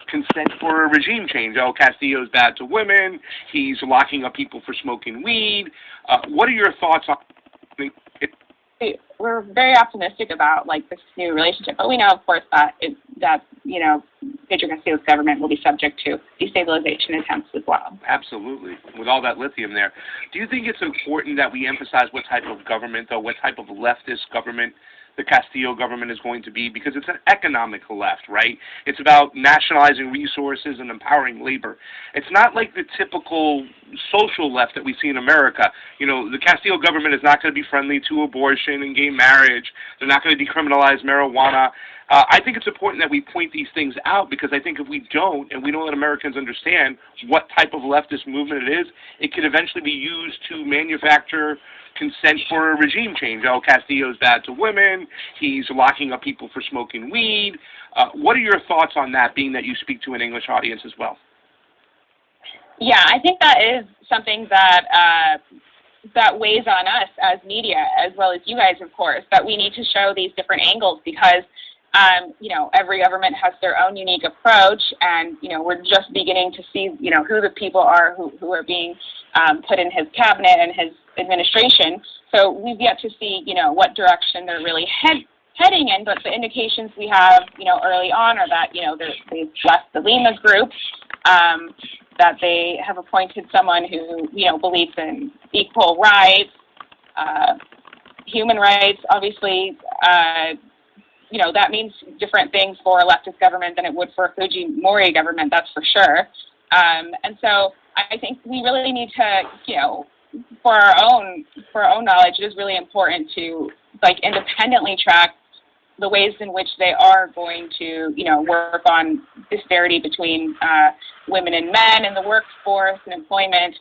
consent for a regime change. Oh, Castillo's bad to women. He's locking up people for smoking weed. What are your thoughts on it? We're very optimistic about this new relationship, but we know, of course, that Pedro Castillo's government will be subject to destabilization attempts as well. Absolutely, with all that lithium there. Do you think it's important that we emphasize what type of government, though, what type of leftist government the Castillo government is going to be? Because it's an economic left, right? It's about nationalizing resources and empowering labor. It's not like the typical social left that we see in America. The Castillo government is not going to be friendly to abortion and gay marriage. They're not going to decriminalize marijuana. I think it's important that we point these things out, because I think if we don't, and we don't let Americans understand what type of leftist movement it is, it could eventually be used to manufacture consent for a regime change. Oh, Castillo's bad to women. He's locking up people for smoking weed. What are your thoughts on that, being that you speak to an English audience as well? Yeah, I think that is something that that weighs on us as media, as well as you guys, of course, that we need to show these different angles, because every government has their own unique approach, and, we're just beginning to see, who the people are who are being put in his cabinet and his administration. So we've yet to see, what direction they're really heading in, but the indications we have, early on are that, they've left the Lima group, that they have appointed someone who, believes in equal rights, human rights, obviously. That means different things for a leftist government than it would for a Fujimori government, that's for sure. And so I think we really need to, for our own knowledge, it is really important to independently track the ways in which they are going to, work on disparity between women and men in the workforce and employment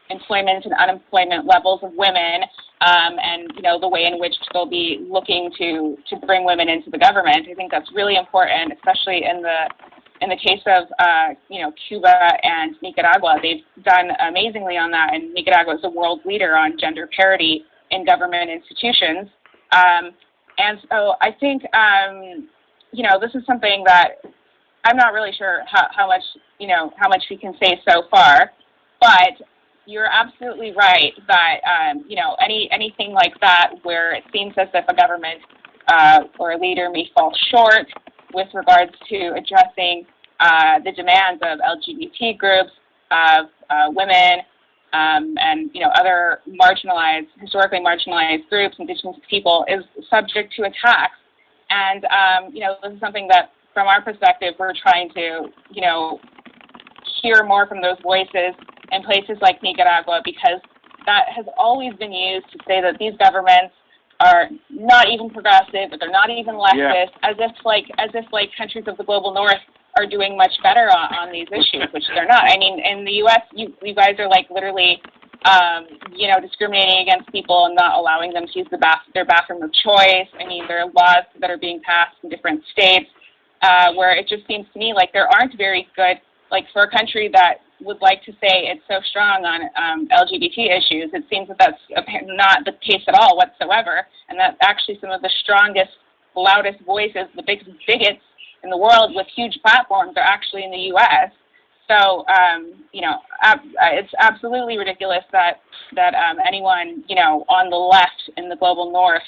and unemployment levels of women, and the way in which they'll be looking to bring women into the government. I think that's really important, especially in the case of Cuba and Nicaragua. They've done amazingly on that, and Nicaragua is a world leader on gender parity in government institutions. And so I think this is something that I'm not really sure how much we can say so far, but you're absolutely right that, anything like that where it seems as if a government or a leader may fall short with regards to addressing the demands of LGBT groups, of women, and, other historically marginalized groups, indigenous people, is subject to attacks. And, this is something that, from our perspective, we're trying to, hear more from those voices in places like Nicaragua, because that has always been used to say that these governments are not even progressive, that they're not even leftist, as if countries of the global north are doing much better on these issues, which they're not. I mean, in the U.S., you guys are literally, discriminating against people and not allowing them to use their bathroom of choice. I mean, there are laws that are being passed in different states where it just seems to me like there aren't very good, for a country that would like to say it's so strong on LGBT issues, it seems that that's not the case at all whatsoever, and that actually some of the strongest, loudest voices, the biggest bigots in the world with huge platforms are actually in the U.S. So, it's absolutely ridiculous that anyone, on the left in the global north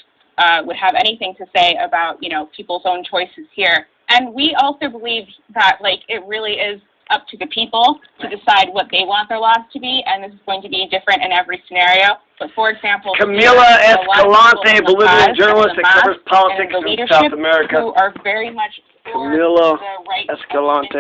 would have anything to say about, people's own choices here. And we also believe that, it really is up to the people to decide what they want their laws to be, and this is going to be different in every scenario. But, for example, Camila Escalante, Bolivian journalist that covers politics in South America. Who are very much for Camila the right Escalante.